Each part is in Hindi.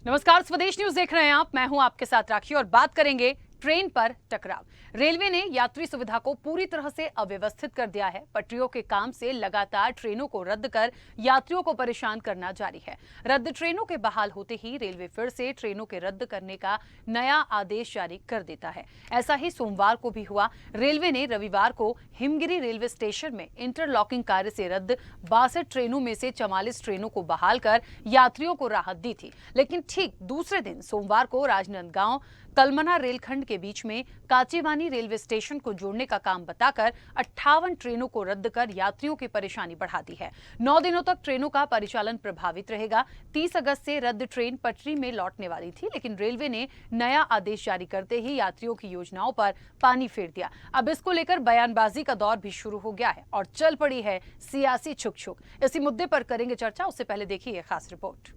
नमस्कार, स्वदेश न्यूज देख रहे हैं आप। मैं हूं आपके साथ राखी और बात करेंगे ट्रेन पर टकराव। रेलवे ने यात्री सुविधा को पूरी तरह से अव्यवस्थित कर दिया है। पटरियों के काम से लगातार ट्रेनों को रद्द कर यात्रियों को परेशान करना जारी है। रद्द ट्रेनों के बहाल होते ही रेलवे फिर से ट्रेनों के रद्द करने का नया आदेश जारी कर देता है। ऐसा ही सोमवार को भी हुआ। रेलवे ने रविवार को हिमगिरी रेलवे स्टेशन में इंटरलॉकिंग कार्य से रद्द 62 ट्रेनों में से 44 ट्रेनों को बहाल कर यात्रियों को राहत दी थी। लेकिन ठीक दूसरे दिन सोमवार को राजनांदगांव कलमना रेलखंड के बीच में काचीवानी रेलवे स्टेशन को जोड़ने का काम बताकर 58 ट्रेनों को रद्द कर यात्रियों की परेशानी बढ़ा दी है। 9 दिनों तक ट्रेनों का परिचालन प्रभावित रहेगा। 30 अगस्त से रद्द ट्रेन पटरी में लौटने वाली थी, लेकिन रेलवे ने नया आदेश जारी करते ही यात्रियों की योजनाओं पर पानी फेर दिया। अब इसको लेकर बयानबाजी का दौर भी शुरू हो गया है और चल पड़ी है सियासी छुक-छुक। इसी मुद्दे पर करेंगे चर्चा। उससे पहले देखिए ये खास रिपोर्ट।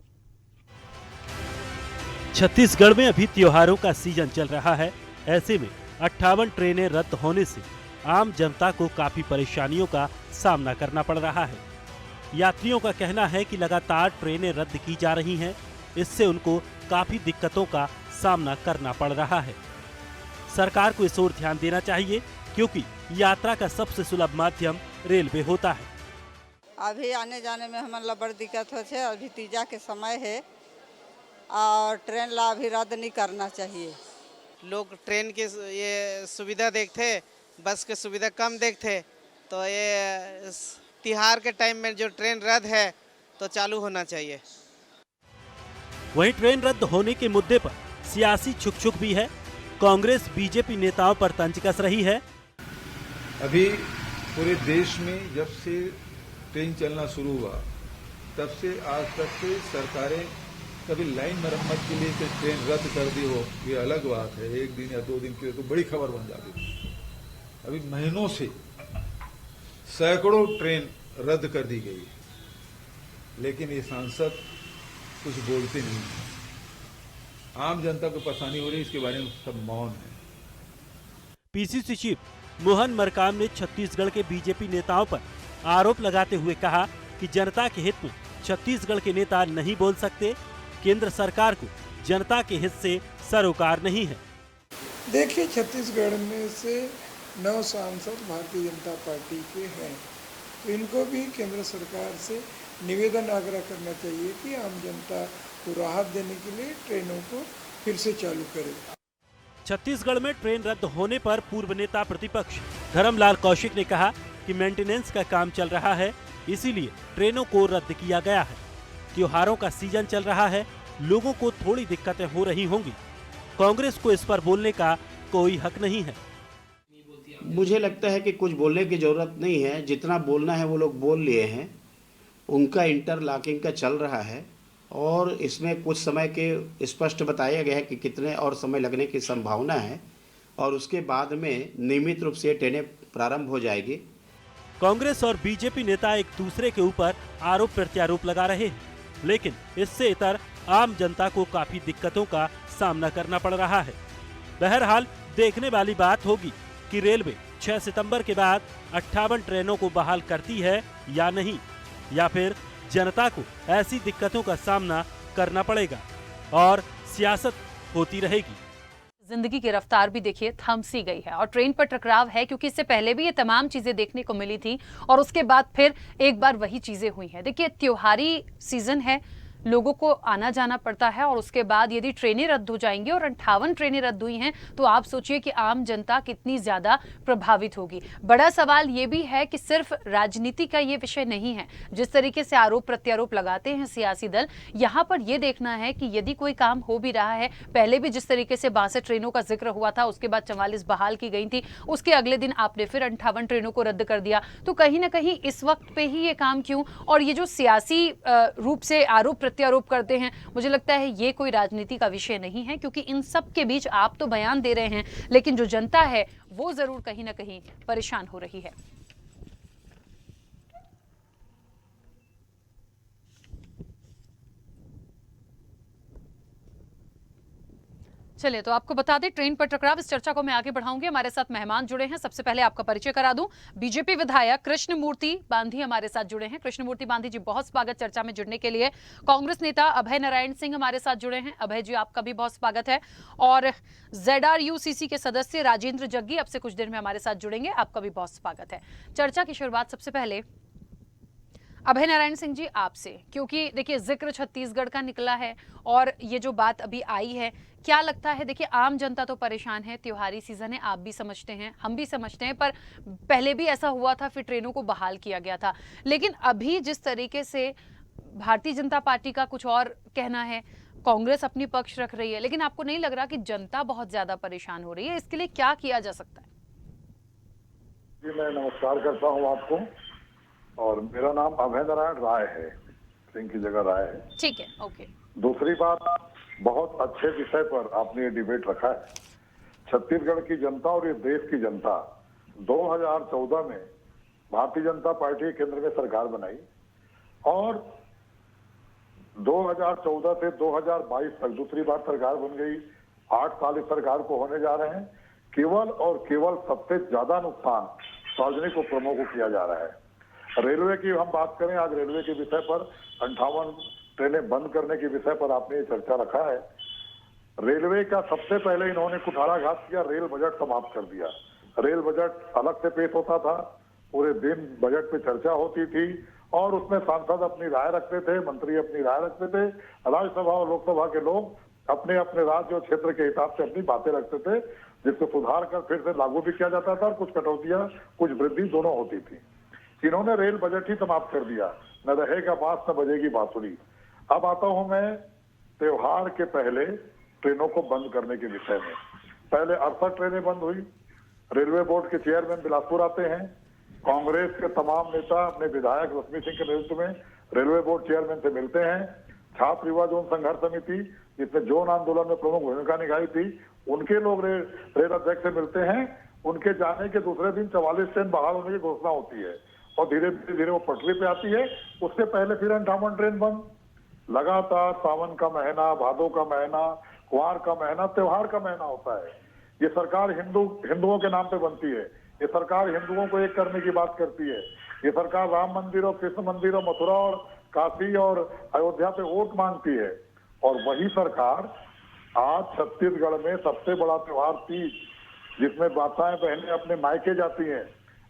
छत्तीसगढ़ में अभी त्योहारों का सीजन चल रहा है। ऐसे में 58 ट्रेनें रद्द होने से आम जनता को काफी परेशानियों का सामना करना पड़ रहा है। यात्रियों का कहना है कि लगातार ट्रेनें रद्द की जा रही हैं, इससे उनको काफी दिक्कतों का सामना करना पड़ रहा है। सरकार को इस ओर ध्यान देना चाहिए, क्योंकि यात्रा का सबसे सुलभ माध्यम रेलवे होता है। अभी आने जाने में हमें बड़ी दिक्कत होती है। अभी तीजा के समय है और ट्रेन ला अभी रद्द नहीं करना चाहिए। लोग ट्रेन की ये सुविधा देखते, बस की सुविधा कम देखते, तो ये तिहार के टाइम में जो ट्रेन रद्द है तो चालू होना चाहिए। वहीं ट्रेन रद्द होने के मुद्दे पर सियासी छुक-छुक भी है। कांग्रेस बीजेपी नेताओं पर तंज कस रही है। अभी पूरे देश में जब से ट्रेन चलना शुरू हुआ तब से आज तक के सरकारें कभी लाइन मरम्मत के लिए ट्रेन रद्द कर दी हो, ये अलग बात है। एक दिन या 2 दिन के लिए तो बड़ी खबर बन जाती थी। अभी महीनों से सैकड़ों ट्रेन रद्द कर दी गई है, लेकिन ये सांसद कुछ बोलते नहीं है। आम जनता को परेशानी हो रही है, इसके बारे में सब मौन है। पीसीसी चीफ मोहन मरकाम ने छत्तीसगढ़ के बीजेपी नेताओं पर आरोप लगाते हुए कहा कि जनता के हित में छत्तीसगढ़ के नेता नहीं बोल सकते। केंद्र सरकार को जनता के हित से सरोकार नहीं है। देखिए, छत्तीसगढ़ में से 9 सांसद भारतीय जनता पार्टी के हैं, तो इनको भी केंद्र सरकार से निवेदन आग्रह करना चाहिए कि आम जनता को राहत देने के लिए ट्रेनों को फिर से चालू करें। छत्तीसगढ़ में ट्रेन रद्द होने पर पूर्व नेता प्रतिपक्ष धर्मलाल कौशिक ने कहा कि मेंटेनेंस का काम चल रहा है, इसीलिए ट्रेनों को रद्द किया गया है। त्योहारों का सीजन चल रहा है, लोगों को थोड़ी दिक्कतें हो रही होंगी। कांग्रेस को इस पर बोलने का कोई हक नहीं है। मुझे लगता है कि कुछ बोलने की जरूरत नहीं है। जितना बोलना है वो लोग बोल लिए हैं। उनका इंटरलॉकिंग का चल रहा है और इसमें कुछ समय के स्पष्ट बताया गया है कि कितने और समय लगने की संभावना है और उसके बाद में नियमित रूप से ट्रेनें प्रारंभ हो जाएगी। कांग्रेस और बीजेपी नेता एक दूसरे के ऊपर आरोप प्रत्यारोप लगा रहे हैं, लेकिन इससे इतर आम जनता को काफी दिक्कतों का सामना करना पड़ रहा है। बहरहाल देखने वाली बात होगी कि रेलवे 6 सितंबर के बाद 58 ट्रेनों को बहाल करती है या नहीं, या फिर जनता को ऐसी दिक्कतों का सामना करना पड़ेगा और सियासत होती रहेगी। जिंदगी की रफ्तार भी देखिए थम सी गई है और ट्रेन पर टकराव है, क्योंकि इससे पहले भी ये तमाम चीजें देखने को मिली थी और उसके बाद फिर एक बार वही चीजें हुई हैं। देखिए, त्योहारी सीजन है, लोगों को आना जाना पड़ता है और उसके बाद यदि ट्रेनें रद्द हो जाएंगी और 58 ट्रेनें रद्द हुई हैं, तो आप सोचिए कि आम जनता कितनी ज्यादा प्रभावित होगी। बड़ा सवाल ये भी है कि सिर्फ राजनीति का ये विषय नहीं है। जिस तरीके से आरोप प्रत्यारोप लगाते हैं सियासी दल, यहाँ पर यह देखना है कि यदि कोई काम हो भी रहा है, पहले भी जिस तरीके से 62 ट्रेनों का जिक्र हुआ था, उसके बाद 44 बहाल की गई थी, उसके अगले दिन आपने फिर 58 ट्रेनों को रद्द कर दिया, तो कहीं ना कहीं इस वक्त पे ही ये काम क्यों? और ये जो सियासी रूप से आरोप प्रत्यारोप करते हैं, मुझे लगता है ये कोई राजनीति का विषय नहीं है, क्योंकि इन सब के बीच आप तो बयान दे रहे हैं, लेकिन जो जनता है वो जरूर कहीं ना कहीं परेशान हो रही है। चलिए, तो आपको बता दें, ट्रेन पर टकराव, इस चर्चा को मैं आगे बढ़ाऊंगी। हमारे साथ मेहमान जुड़े हैं। सबसे पहले आपका परिचय करा दूं। बीजेपी विधायक कृष्णमूर्ति बांधी हमारे साथ जुड़े हैं। कृष्णमूर्ति बांधी जी, बहुत स्वागत चर्चा में जुड़ने के लिए। कांग्रेस नेता अभय नारायण सिंह हमारे साथ जुड़े हैं। अभय जी, आपका भी बहुत स्वागत है। और ZRUCC के सदस्य राजेंद्र जग्गी अब से कुछ देर में हमारे साथ जुड़ेंगे, आपका भी बहुत स्वागत है। चर्चा की शुरुआत सबसे पहले अभय नारायण सिंह जी आपसे, क्योंकि देखिए जिक्र छत्तीसगढ़ का निकला है और ये जो बात अभी आई है, क्या लगता है? देखिए, आम जनता तो परेशान है, त्योहारी सीजन है, आप भी समझते हैं, हम भी समझते हैं, पर पहले भी ऐसा हुआ था, फिर ट्रेनों को बहाल किया गया था। लेकिन अभी जिस तरीके से भारतीय जनता पार्टी का कुछ और कहना है, कांग्रेस अपनी पक्ष रख रही है, लेकिन आपको नहीं लग रहा कि जनता बहुत ज्यादा परेशान हो रही है? इसके लिए क्या किया जा सकता है? जी, मैं नमस्कार करता हूँ आपको, और मेरा नाम अभय नारायण राय है, सिंह की जगह राय है। ठीक है, ओके। दूसरी बात, बहुत अच्छे विषय पर आपने ये डिबेट रखा है। छत्तीसगढ़ की जनता और ये देश की जनता 2014 में भारतीय जनता पार्टी केंद्र में सरकार बनाई और 2014 से 2022 तक दूसरी बार सरकार बन गई। 8 साल इस सरकार को होने जा रहे हैं। केवल और केवल सबसे ज्यादा नुकसान सार्वजनिक उपक्रमों को किया जा रहा है। रेलवे की हम बात करें, आज रेलवे के विषय पर 58 ट्रेनें बंद करने के विषय पर आपने ये चर्चा रखा है। रेलवे का सबसे पहले इन्होंने कुठाराघात किया, रेल बजट समाप्त कर दिया। रेल बजट अलग से पेश होता था, पूरे दिन बजट पे चर्चा होती थी और उसमें सांसद अपनी राय रखते थे, मंत्री अपनी राय रखते थे, राज्यसभा और लोकसभा के लोग अपने अपने राज्य और क्षेत्र के हिसाब से अपनी बातें रखते थे, जिसको सुधार कर फिर से लागू भी किया जाता था और कुछ कटौतियां, कुछ वृद्धि दोनों होती थी। इन्होंने रेल बजट ही समाप्त कर दिया, न रहेगा बांस न बजेगी बांसुरी। अब आता हूं मैं त्योहार के पहले ट्रेनों को बंद करने के विषय में। पहले 68 ट्रेनें बंद हुई। रेलवे बोर्ड के चेयरमैन बिलासपुर आते हैं, कांग्रेस के तमाम नेता अपने विधायक रश्मि सिंह के नेतृत्व में रेलवे बोर्ड चेयरमैन से मिलते हैं। छात्र युवा जोन संघर्ष समिति, जिसने जोन आंदोलन में प्रमुख भूमिका निभाई थी, उनके लोग रेल अध्यक्ष से मिलते हैं। उनके जाने के दूसरे दिन 44 ट्रेन बहाल होने की घोषणा होती है और धीरे धीरे वो पटरी पे आती है। उससे पहले फिर 58 ट्रेन बंद। लगातार सावन का महीना, भादों का महीना, कुंवार का महीना, त्योहार का महीना होता है। ये सरकार हिंदुओं के नाम पे बनती है। ये सरकार हिंदुओं को एक करने की बात करती है। ये सरकार राम मंदिर और कृष्ण मंदिर और मथुरा और काशी और अयोध्या पे वोट मांगती है। और वही सरकार आज छत्तीसगढ़ में सबसे बड़ा त्योहार तीज, जिसमें माताएं बहनें अपने मायके जाती हैं।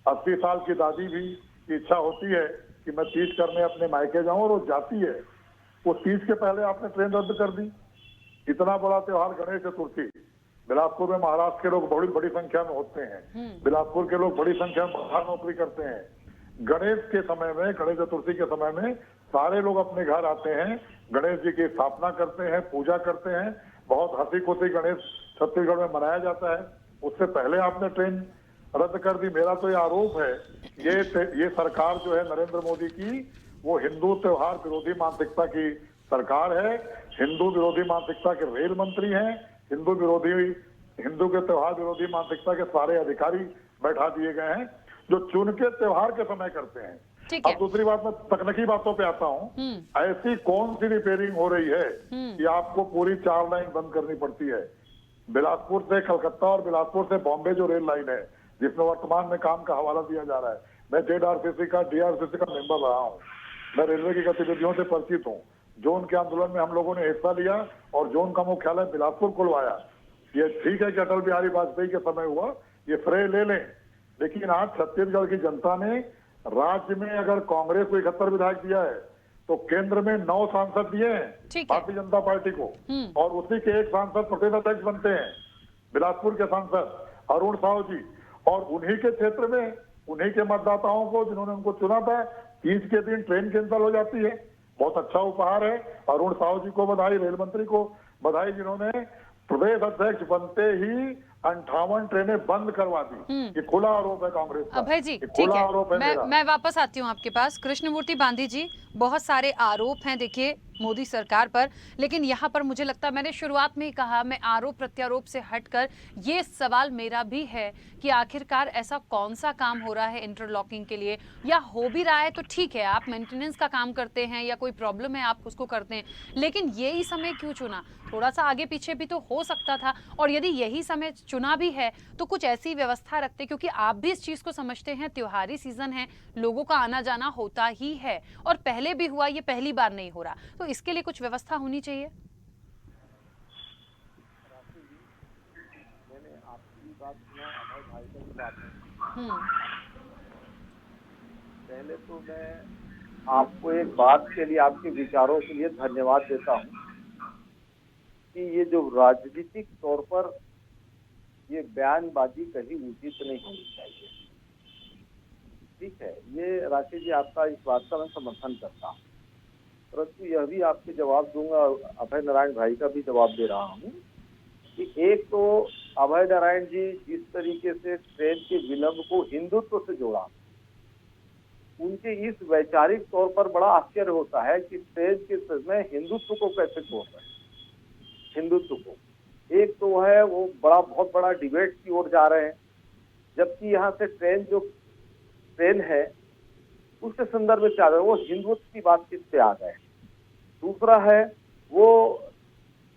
80 साल की दादी भी इच्छा होती है कि मैं तीज करने अपने मायके जाऊं, और वो जाती है। उस तीज के पहले आपने ट्रेन रद्द कर दी। इतना बड़ा त्योहार गणेश चतुर्थी, बिलासपुर में महाराष्ट्र के लोग बड़ी बड़ी संख्या में होते हैं। बिलासपुर के लोग बड़ी संख्या में बाहर नौकरी करते हैं। गणेश के समय में, गणेश चतुर्थी के समय में सारे लोग अपने घर आते हैं, गणेश जी की स्थापना करते हैं, पूजा करते हैं। बहुत हंसी खुशी गणेश छत्तीसगढ़ में मनाया जाता है। उससे पहले आपने ट्रेन रद्द कर दी। मेरा तो ये आरोप है, ये सरकार जो है नरेंद्र मोदी की, वो हिंदू त्योहार विरोधी मानसिकता की सरकार है। हिंदू विरोधी मानसिकता के रेल मंत्री हैं। हिंदू के त्योहार विरोधी मानसिकता के सारे अधिकारी बैठा दिए गए हैं, जो चुन के त्योहार के समय करते हैं। अब दूसरी बात, मैं तकनीकी बातों पे आता हूँ। ऐसी कौन सी रिपेयरिंग हो रही है कि आपको पूरी 4 लाइन बंद करनी पड़ती है? बिलासपुर से कलकत्ता और बिलासपुर से बॉम्बे जो रेल लाइन है, जिसमें वर्तमान में काम का हवाला दिया जा रहा है, मैं DRCC का मेंबर रहा हूँ। मैं रेलवे की गतिविधियों से परिचित हूँ। जोन के आंदोलन में हम लोगों ने हिस्सा लिया और जोन का मुख्यालय बिलासपुर खुलवाया। ये ठीक है कि अटल बिहारी वाजपेयी के समय हुआ, ये श्रेय ले लें, लेकिन आज छत्तीसगढ़ की जनता ने राज्य में अगर कांग्रेस को 71 विधायक दिया है, तो केंद्र में 9 सांसद दिए हैं भारतीय जनता पार्टी को, और उसी के एक सांसद प्रदेश अध्यक्ष बनते हैं, बिलासपुर के सांसद अरुण साहू जी। और उन्हीं के क्षेत्र में, उन्हीं के मतदाताओं को, जिन्होंने उनको चुना था, तीज के दिन ट्रेन कैंसिल हो जाती है। बहुत अच्छा उपहार है। अरुण साहू जी को बधाई, रेल मंत्री को बधाई, जिन्होंने प्रदेश अध्यक्ष बनते ही 58 ट्रेनें बंद करवा दी। ये खुला आरोप है कांग्रेस का। अभय जी ये ठीक खुला है, आरोप है मेरा। मैं वापस आती हूँ आपके पास। कृष्णमूर्ति बांधी जी, बहुत सारे आरोप हैं देखिए मोदी सरकार पर, लेकिन यहाँ पर मुझे लगता है, मैंने शुरुआत में ही कहा, मैं आरोप प्रत्यारोप से हटकर ये सवाल मेरा भी है कि आखिरकार ऐसा कौन सा काम हो रहा है इंटरलॉकिंग के लिए, या हो भी रहा है तो ठीक है, आप मेंटेनेंस का काम करते हैं या कोई प्रॉब्लम है आप उसको करते हैं, लेकिन यही समय क्यों चुना? थोड़ा सा आगे पीछे भी तो हो सकता था। और यदि यही समय चुना भी है तो कुछ ऐसी व्यवस्था रखते, क्योंकि आप भी इस चीज को समझते हैं, त्योहारी सीजन है, लोगों का आना जाना होता ही है, और पहले भी हुआ, ये पहली बार नहीं हो रहा, तो इसके लिए कुछ व्यवस्था होनी चाहिए। मैंने आपकी बात सुना, अभय भाई का भी बात पहले तो मैं आपको एक बात के लिए, आपके विचारों के लिए धन्यवाद देता हूँ कि ये जो राजनीतिक तौर पर ये बयानबाजी कहीं उचित नहीं होनी चाहिए। ठीक है, ये राकेश जी आपका इस बात का मैं समर्थन करता हूँ, परंतु यह भी आपके जवाब दूंगा, अभय नारायण भाई का भी जवाब दे रहा हूँ कि एक तो अभय नारायण जी जिस तरीके से ट्रेन के विलंब को हिंदुत्व से जोड़ा, उनके इस वैचारिक तौर पर बड़ा आश्चर्य होता है कि ट्रेन के समय हिंदुत्व को कैसे जोड़ रहे हैं। हिंदुत्व को एक तो है वो बहुत बड़ा डिबेट की ओर जा रहे हैं, जबकि यहाँ से ट्रेन है उसके संदर्भ में आ रहे हैं, वो हिंदुत्व की बातचीत पे आ गए। दूसरा है वो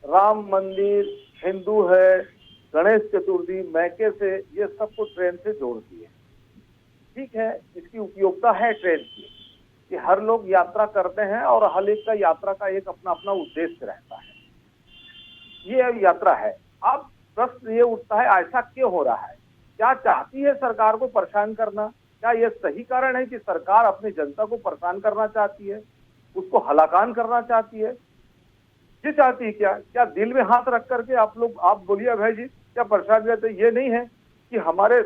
राम मंदिर हिंदू है, गणेश चतुर्थी मैके से ये सबको ट्रेन से जोड़ दिए। ठीक है, इसकी उपयोगिता है ट्रेन की कि हर लोग यात्रा करते हैं और हर एक का यात्रा का एक अपना अपना उद्देश्य रहता है, ये यात्रा है। अब प्रश्न ये उठता है ऐसा क्यों हो रहा है? क्या चाहती है सरकार को परेशान करना? क्या यह सही कारण है कि सरकार अपनी जनता को परेशान करना चाहती है, उसको हलाकान करना चाहती है? ये चाहती है क्या दिल में हाथ रख करके आप बोलिए अभय जी, क्या परेशान करते? ये नहीं है कि हमारे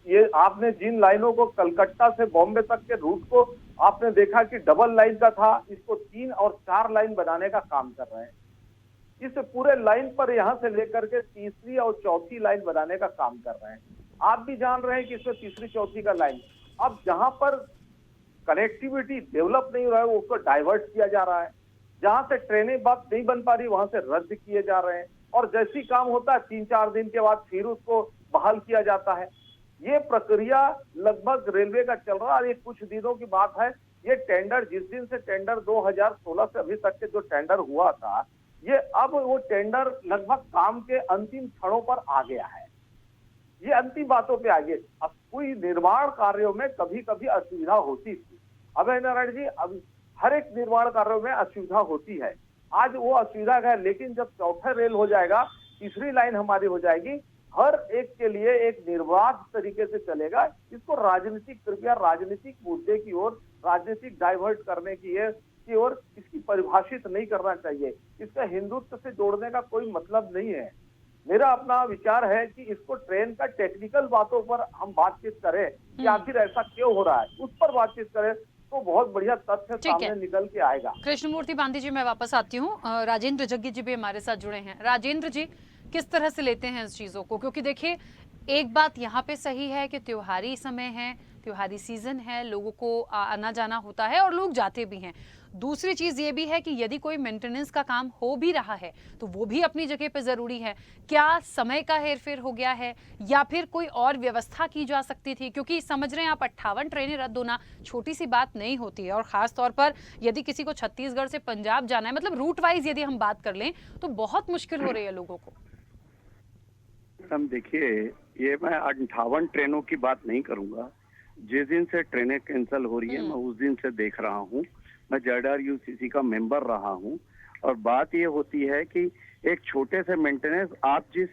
ये आपने जिन लाइनों को कलकत्ता से बॉम्बे तक के रूट को आपने देखा कि डबल लाइन का था, इसको 3 और 4 लाइन बनाने का काम कर रहे हैं। इस पूरे लाइन पर यहाँ से लेकर के तीसरी और चौथी लाइन बनाने का काम कर रहे हैं। आप भी जान रहे हैं कि इसमें तीसरी चौथी का लाइन, अब जहां पर कनेक्टिविटी डेवलप नहीं हो रहा है उसको डाइवर्ट किया जा रहा है, जहां से ट्रेनें नहीं बन पा रही वहां से रद्द किए जा रहे हैं, और जैसी काम होता है 3-4 दिन के बाद फिर उसको बहाल किया जाता है। ये प्रक्रिया लगभग रेलवे का चल रहा है। ये कुछ दिनों की बात है, ये टेंडर जिस दिन से टेंडर 2016 से अभी तक के जो टेंडर हुआ था, ये अब वो टेंडर लगभग काम के अंतिम क्षणों पर आ गया है, ये अंतिम बातों पे आ गए। अब कोई निर्माण कार्यों में कभी कभी असुविधा होती थी अभय नारायण जी, अब हर एक निर्माण कार्यों में असुविधा होती है, आज वो असुविधा है, लेकिन जब चौथा रेल हो जाएगा, तीसरी लाइन हमारी हो जाएगी, हर एक के लिए एक निर्बाध तरीके से चलेगा। इसको राजनीतिक मुद्दे की ओर, राजनीतिक डाइवर्ट करने की ओर इसकी परिभाषित नहीं करना चाहिए। इसका हिंदुत्व से जोड़ने का कोई मतलब नहीं है। मेरा अपना विचार है कि इसको ट्रेन का टेक्निकल बातों पर हम बातचीत करें कि आखिर ऐसा क्यों हो रहा है, उस पर बातचीत करें तो बहुत बढ़िया तथ्य सामने निकल के आएगा। कृष्णमूर्ति बांधी जी, मैं वापस आती हूँ। राजेंद्र जग्गी जी भी हमारे साथ जुड़े हैं। राजेंद्र जी, किस तरह से लेते हैं इस चीजों को? क्योंकि देखिए, एक बात यहाँ पे सही है कि त्योहारी समय है, त्योहारी सीजन है, लोगों को आना जाना होता है और लोग जाते भी हैं। दूसरी चीज ये भी है कि यदि कोई मेंटेनेंस का काम हो भी रहा है तो वो भी अपनी जगह पे जरूरी है। क्या समय का हेरफेर हो गया है या फिर कोई और व्यवस्था की जा सकती थी? क्योंकि समझ रहे हैं आप, 58 ट्रेनें रद्द होना छोटी सी बात नहीं होती है, और खास तौर पर यदि किसी को छत्तीसगढ़ से पंजाब जाना है, मतलब रूट वाइज यदि हम बात कर लें तो बहुत मुश्किल हो रही है लोगों को। हम देखिए, ये मैं 58 ट्रेनों की बात नहीं करूंगा। जिस दिन से ट्रेनें कैंसिल हो रही है मैं उस दिन से देख रहा हूँ। मैं JRUCC का मेंबर रहा हूँ, और बात ये होती है कि एक छोटे से मेंटेनेंस, आप जिस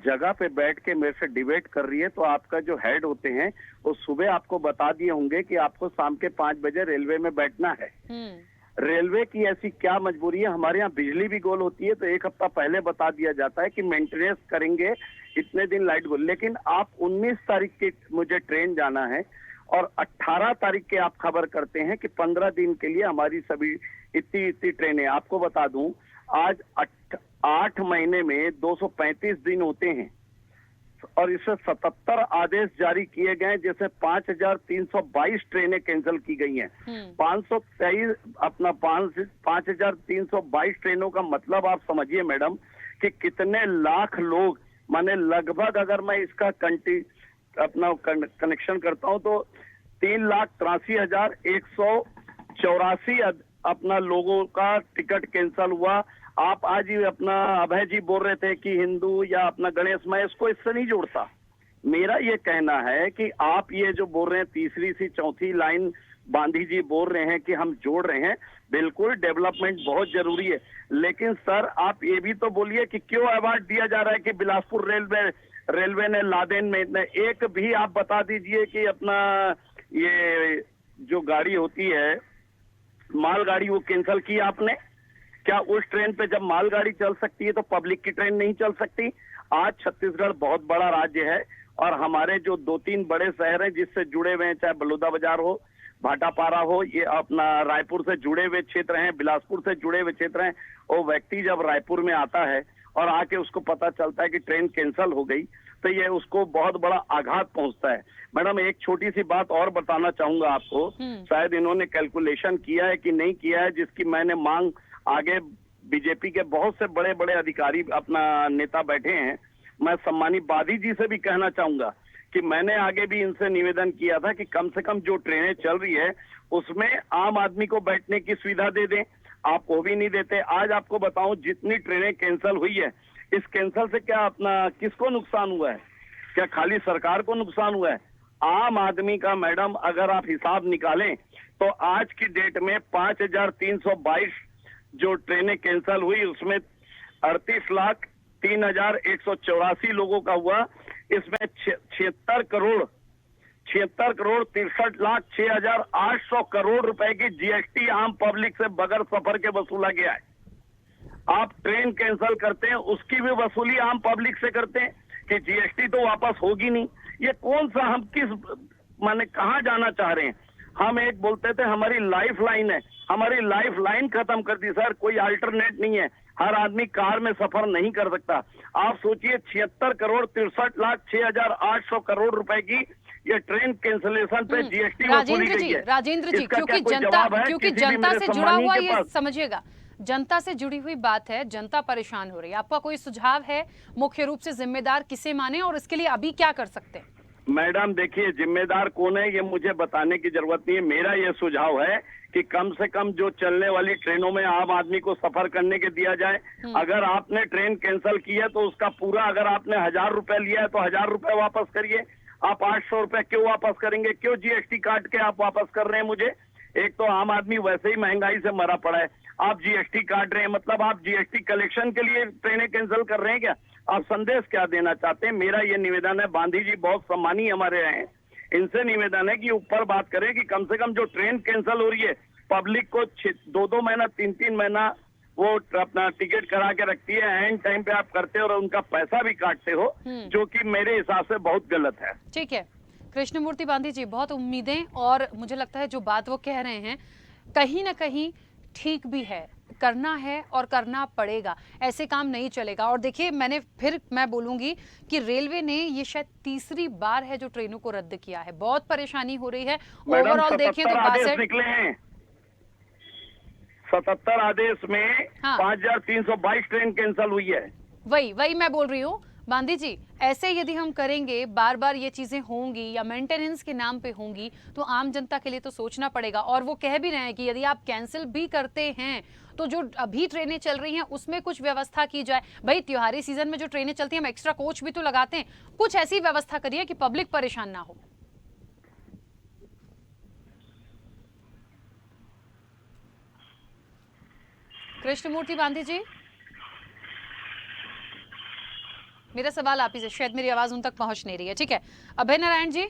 जगह पे बैठ के मेरे से डिबेट कर रही है, तो आपका जो हेड होते हैं वो सुबह आपको बता दिए होंगे कि आपको शाम के 5 बजे रेलवे में बैठना है। रेलवे की ऐसी क्या मजबूरी है? हमारे यहाँ बिजली भी गोल होती है तो 1 हफ्ता पहले बता दिया जाता है कि मेंटेनेंस करेंगे, इतने दिन लाइट गोल। लेकिन आप 19 तारीख की मुझे ट्रेन जाना है और 18 तारीख के आप खबर करते हैं कि 15 दिन के लिए हमारी सभी इतनी ट्रेनें। आपको बता दूं, आज 8 महीने में 235 दिन होते हैं, और इससे 77 आदेश जारी किए गए, जैसे 5,322 ट्रेनें कैंसिल की गई हैं। 523 अपना 5,322 ट्रेनों का मतलब आप समझिए मैडम कि कितने लाख लोग, माने लगभग अगर मैं इसका अपना कनेक्शन करता हूं तो 3,83,184 अपना लोगों का टिकट कैंसिल हुआ। आप आज ही अपना अभय जी बोल रहे थे कि हिंदू या अपना गणेश, मैं इसको इससे नहीं जोड़ता। मेरा ये कहना है कि आप ये जो बोल रहे हैं तीसरी सी चौथी लाइन बांधी जी बोल रहे हैं कि हम जोड़ रहे हैं, बिल्कुल डेवलपमेंट बहुत जरूरी है, लेकिन सर आप ये भी तो बोलिए कि क्यों अवार्ड दिया जा रहा है कि बिलासपुर रेलवे ने लादेन में एक भी आप बता दीजिए कि अपना ये जो गाड़ी होती है मालगाड़ी वो कैंसिल की आपने क्या? उस ट्रेन पे जब मालगाड़ी चल सकती है तो पब्लिक की ट्रेन नहीं चल सकती? आज छत्तीसगढ़ बहुत बड़ा राज्य है और हमारे जो 2-3 बड़े शहर हैं जिससे जुड़े हुए हैं, चाहे बलौदाबाजार हो, भाटापारा हो, ये अपना रायपुर से जुड़े हुए क्षेत्र हैं, बिलासपुर से जुड़े हुए क्षेत्र हैं, वो व्यक्ति जब रायपुर में आता है और आके उसको पता चलता है कि ट्रेन कैंसिल हो गई तो ये उसको बहुत बड़ा आघात पहुंचता है। मैडम एक छोटी सी बात और बताना चाहूंगा आपको, शायद इन्होंने कैलकुलेशन किया है कि नहीं किया है, जिसकी मैंने मांग आगे बीजेपी के बहुत से बड़े बड़े अधिकारी अपना नेता बैठे हैं, मैं सम्मानित बादी जी से भी कहना चाहूंगा कि मैंने आगे भी इनसे निवेदन किया था कि कम से कम जो ट्रेनें चल रही है उसमें आम आदमी को बैठने की सुविधा दे दें। आप वो भी नहीं देते। आज आपको बताऊं जितनी ट्रेनें कैंसिल हुई है, इस कैंसिल से क्या अपना किसको नुकसान हुआ है? क्या खाली सरकार को नुकसान हुआ है? आम आदमी का मैडम अगर आप हिसाब निकालें तो आज की डेट में 5,322 जो ट्रेनें कैंसिल हुई उसमें 38,03,184 लोगों का हुआ। इसमें 76 करोड़ 63,63,06,800 करोड़ रुपए की जीएसटी आम पब्लिक से बगैर सफर के वसूला गया है। आप ट्रेन कैंसिल करते हैं उसकी भी वसूली आम पब्लिक से करते हैं कि जीएसटी तो वापस होगी नहीं। ये कौन सा हम किस माने कहाँ जाना चाह रहे हैं? हम एक बोलते थे हमारी लाइफ लाइन है, हमारी लाइफ लाइन खत्म कर दी सर। कोई अल्टरनेट नहीं है, हर आदमी कार में सफर नहीं कर सकता। आप सोचिए 76,63,06,800 करोड़ रुपए की ये ट्रेन कैंसिलेशन पे जीएसटी वसूली गई है। राजेंद्र जी, क्योंकि जनता से जुड़ा हुआ ये समझिएगा, जनता से जुड़ी हुई बात है, जनता परेशान हो रही है। आपका कोई सुझाव है? मुख्य रूप से जिम्मेदार किसे माने और इसके लिए अभी क्या कर सकते हैं? मैडम देखिए जिम्मेदार कौन है ये मुझे बताने की जरूरत नहीं है। मेरा ये सुझाव है कि कम से कम जो चलने वाली ट्रेनों में आम आदमी को सफर करने के दिया जाए। अगर आपने ट्रेन कैंसिल की है तो उसका पूरा, अगर आपने 1,000 रुपए लिया है तो 1,000 रुपए वापस करिए। आप 800 रुपए क्यों वापस करेंगे? क्यों जीएसटी काट के आप वापस कर रहे हैं मुझे? एक तो आम आदमी वैसे ही महंगाई से मरा पड़ा है, आप जीएसटी काट रहे हैं, मतलब आप जीएसटी कलेक्शन के लिए ट्रेनें कैंसिल कर रहे हैं क्या? आप संदेश क्या देना चाहते हैं? मेरा ये निवेदन है, गांधी जी बहुत सम्मानीय हमारे हैं, इनसे निवेदन है कि ऊपर बात करें कि कम से कम जो ट्रेन कैंसिल हो रही है पब्लिक को 2-2 महीना 3-3 महीना वो अपना टिकट करा के रखती है, एंड टाइम पे आप करते हो और उनका पैसा भी काटते हो, जो कि मेरे हिसाब से बहुत गलत है। ठीक है कृष्णमूर्ति बांधी जी, बहुत उम्मीदें, और मुझे लगता है जो बात वो कह रहे हैं कहीं ना कहीं ठीक भी है, करना है और करना पड़ेगा, ऐसे काम नहीं चलेगा। और देखिए मैं बोलूंगी कि रेलवे ने ये शायद तीसरी बार है जो ट्रेनों को रद्द किया है, बहुत परेशानी हो रही है। ओवरऑल देखें तो 62 निकले हैं, 77 आदेश में 5,322 ट्रेन कैंसिल हुई है। वही मैं बोल रही हूँ बांधी जी, ऐसे यदि हम करेंगे, बार बार ये चीजें होंगी या मेंटेनेंस के नाम पे होंगी, तो आम जनता के लिए तो सोचना पड़ेगा। और वो कह भी रहे हैं कि यदि आप कैंसिल भी करते हैं तो जो अभी ट्रेनें चल रही हैं उसमें कुछ व्यवस्था की जाए। भाई त्योहारी सीजन में जो ट्रेनें चलती हैं हम एक्स्ट्रा कोच भी तो लगाते हैं, कुछ ऐसी व्यवस्था करिए कि पब्लिक परेशान ना हो। कृष्णमूर्ति बांधी जी, मेरा सवाल आप ही से, शायद मेरी आवाज उन तक पहुंच नहीं रही है। ठीक है अभय नारायण जी,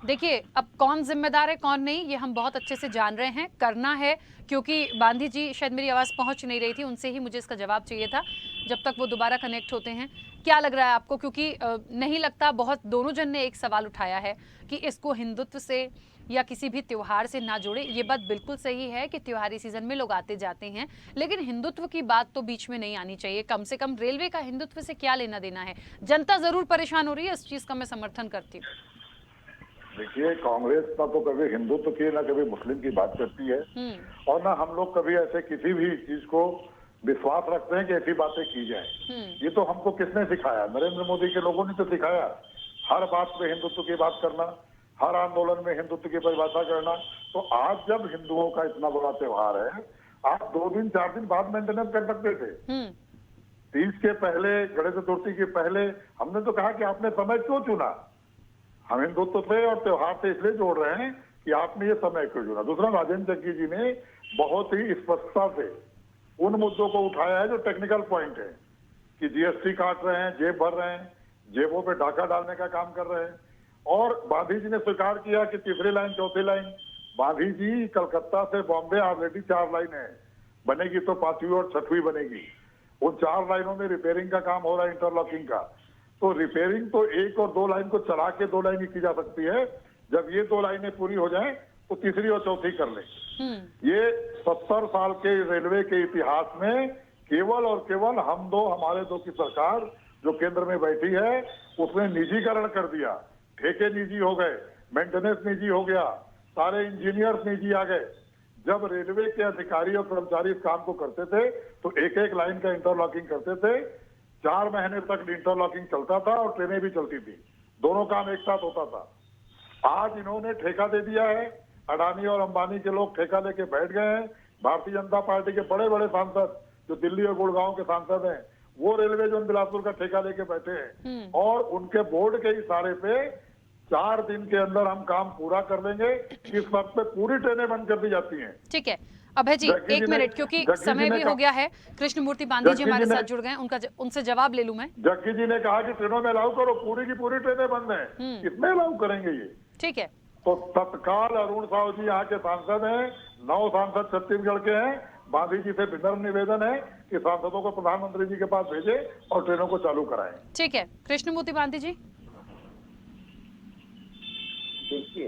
देखिए अब कौन जिम्मेदार है कौन नहीं ये हम बहुत अच्छे से जान रहे हैं, करना है, क्योंकि बांधी जी शायद मेरी आवाज पहुंच नहीं रही थी, उनसे ही मुझे इसका जवाब चाहिए था, जब तक वो दोबारा कनेक्ट होते हैं। क्या लग रहा है आपको? क्योंकि नहीं लगता, बहुत दोनों जन ने एक सवाल उठाया है कि इसको हिंदुत्व से या किसी भी त्योहार से ना जोड़े। ये बात बिल्कुल सही है कि त्योहारी सीजन में लोग आते जाते हैं, लेकिन हिंदुत्व की बात तो बीच में नहीं आनी चाहिए। कम से कम रेलवे का हिंदुत्व से क्या लेना देना है? जनता जरूर परेशान हो रही है, इस चीज का मैं समर्थन करती हूँ। देखिए, कांग्रेस ना तो कभी हिंदुत्व की ना कभी मुस्लिम की बात करती है, और ना हम लोग कभी ऐसे किसी भी चीज को विश्वास रखते हैं कि ऐसी बातें की जाए। ये तो हमको किसने सिखाया? नरेंद्र मोदी के लोगों ने तो सिखाया। हर बात में हिंदुत्व की बात करना, हर आंदोलन में हिंदुत्व की परिभाषा करना। तो आज जब हिंदुओं का इतना बड़ा त्योहार है, आप 2 दिन 4 दिन बाद मेंटेनेंस कर सकते थे। तीज के पहले, गणेश चतुर्थी के पहले हमने तो कहा कि आपने समय क्यों चुना? हम हिंदुत्व से और त्योहार से इसलिए जोड़ रहे हैं कि आपने ये समय क्यों चुना। दूसरा, राजेंद्र जग्गी जी ने बहुत ही स्पष्टता से उन मुद्दों को उठाया है जो टेक्निकल पॉइंट है, कि जीएसटी काट रहे हैं, जेब भर रहे हैं, जेबों पे डाका डालने का काम कर रहे हैं। और गांधी जी ने स्वीकार किया कि तीसरी लाइन, चौथी लाइन, गांधी जी कलकत्ता से बॉम्बे ऑलरेडी 4 लाइन है, बनेगी तो 5वीं और 6वीं बनेगी। उन 4 लाइनों में रिपेयरिंग का काम हो रहा है, इंटरलॉकिंग का। तो रिपेयरिंग तो 1 और 2 लाइन को चढ़ा के 2 लाइन की जा सकती है। जब ये 2 लाइनें पूरी हो जाएं तो तीसरी और चौथी कर ले। ये 70 साल के रेलवे के इतिहास में केवल और केवल हमारे दो की सरकार जो केंद्र में बैठी है, उसने निजीकरण कर दिया। ठेके निजी हो गए, मेंटेनेंस निजी हो गया, सारे इंजीनियर्स निजी आ गए। जब रेलवे के अधिकारी और कर्मचारी इस काम को करते थे तो एक एक लाइन का इंटरलॉकिंग करते थे। 4 महीने तक इंटरलॉकिंग चलता था और ट्रेनें भी चलती थी, दोनों काम एक साथ होता था। आज इन्होंने ठेका दे दिया है, अडानी और अंबानी के लोग ठेका लेके बैठ गए हैं। भारतीय जनता पार्टी के बड़े बड़े सांसद जो दिल्ली और गुड़गांव के सांसद हैं, वो रेलवे जोन बिलासपुर का ठेका लेके बैठे हैं, और उनके बोर्ड के इशारे पे 4 दिन के अंदर हम काम पूरा कर देंगे। इस वक्त पे पूरी ट्रेनें बंद कर दी जाती हैं। ठीक है अभय जी, 1 मिनट, क्योंकि समय भी हो गया है। कृष्णमूर्ति बांदी जी हमारे साथ जुड़ गए, उनसे जवाब ले लूं मैं। जग्गी जी ने कहा कि ट्रेनों में अलाउ करो, पूरी की पूरी ट्रेनें बंद हैं, कितने अलाउ करेंगे ये? ठीक है, तो तत्काल अरुण साहू जी यहाँ के सांसद हैं, 9 सांसद छत्तीसगढ़ के हैं। बांदी जी से विनम्र निवेदन है कि सांसदों को प्रधानमंत्री जी के पास भेजे और ट्रेनों को चालू कराएं। ठीक है, कृष्णमूर्ति बांदी जी। देखिए,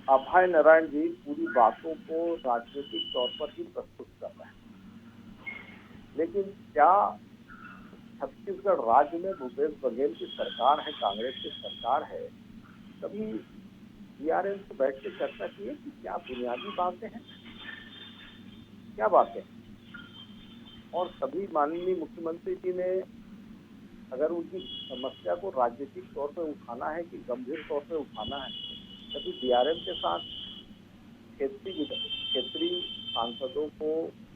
अभय नारायण जी पूरी बातों को राजनीतिक तौर पर ही प्रस्तुत कर रहे हैं, लेकिन क्या छत्तीसगढ़ राज्य में भूपेश बघेल की सरकार है, कांग्रेस की सरकार है, कभी डीआरएम से बैठ के चर्चा की है कि क्या बुनियादी बातें हैं, क्या बातें? और सभी माननीय मुख्यमंत्री जी ने अगर उनकी समस्या को राजनीतिक तौर पर उठाना है कि गंभीर तौर पर उठाना है, कभी डीआरएम के साथ क्षेत्रीय सांसदों को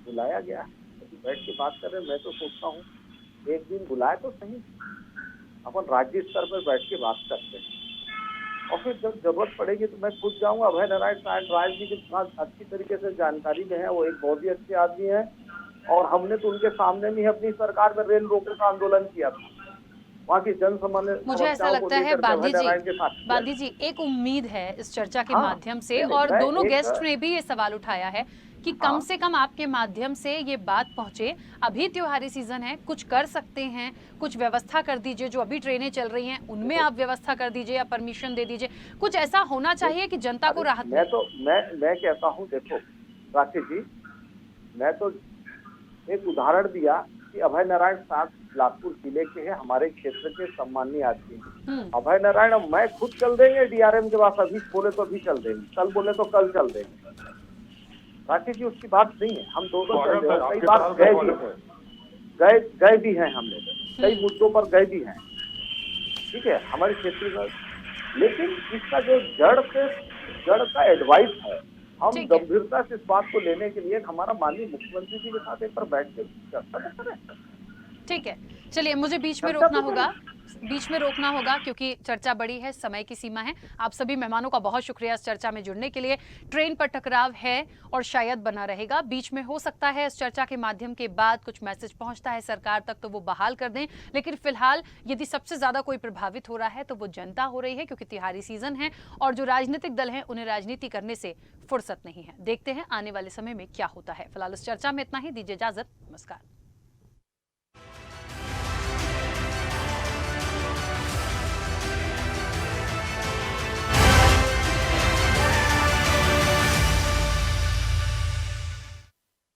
बुलाया गया है, कभी बैठ के बात कर रहे हैं? मैं तो सोचता हूँ एक दिन बुलाए तो सही, अपन राज्य स्तर पर बैठ के बात करते हैं, और फिर जब जरूरत पड़ेगी तो मैं खुद जाऊंगा। अभय नारायण राय जी के पास अच्छी तरीके से जानकारी में है, वो एक बहुत ही अच्छे आदमी है, और हमने तो उनके सामने भी अपनी सरकार में रेल रोको का आंदोलन किया था। वहाँ की जन समस्याओं मुझे ऐसा लगता है बांदी जी एक उम्मीद है इस चर्चा के माध्यम से, और दोनों गेस्ट ने भी ये सवाल उठाया है कि कम से कम आपके माध्यम से ये बात पहुंचे। अभी त्योहारी सीजन है, कुछ कर सकते हैं, कुछ व्यवस्था कर दीजिए, जो अभी ट्रेनें चल रही हैं उनमें आप व्यवस्था कर दीजिए या परमिशन दे दीजिए, कुछ ऐसा होना चाहिए कि जनता को राहत। मैं कहता हूँ, देखो राकेश जी, मैं तो एक उदाहरण दिया कि अभय नारायण साहब बिलासपुर जिले के हैं, हमारे क्षेत्र के सम्मानीय आदमी हैं। अभय नारायण और मैं खुद चल देंगे डीआरएम के पास, अभी बोले तो अभी चल देंगे, कल बोले तो कल चल देंगे। राकेश जी उसकी बात नहीं है, हम दोनों कई बार गए भी हैं, हम लोग कई मुद्दों पर गए भी हैं, ठीक है, हमारे क्षेत्र में। लेकिन इसका जो जड़ का एडवाइस है, हम गंभीरता से इस बात को लेने के लिए हमारा माननीय मुख्यमंत्री जी के साथ एक बार बैठ के चर्चा करें। ठीक है, चलिए मुझे बीच में रोकना होगा क्योंकि चर्चा बड़ी है, समय की सीमा है। आप सभी मेहमानों का बहुत शुक्रिया इस चर्चा में जुड़ने के लिए। ट्रेन पर टकराव है और शायद बना रहेगा, बीच में हो सकता है इस चर्चा के माध्यम के बाद कुछ मैसेज पहुंचता है सरकार तक तो वो बहाल कर दें, लेकिन फिलहाल यदि सबसे ज्यादा कोई प्रभावित हो रहा है तो वो जनता हो रही है, क्योंकि त्योहारी सीजन है और जो राजनीतिक दल हैं उन्हें राजनीति करने से फुर्सत नहीं है। देखते हैं आने वाले समय में क्या होता है। फिलहाल इस चर्चा में इतना ही, दीजिए इजाजत, नमस्कार।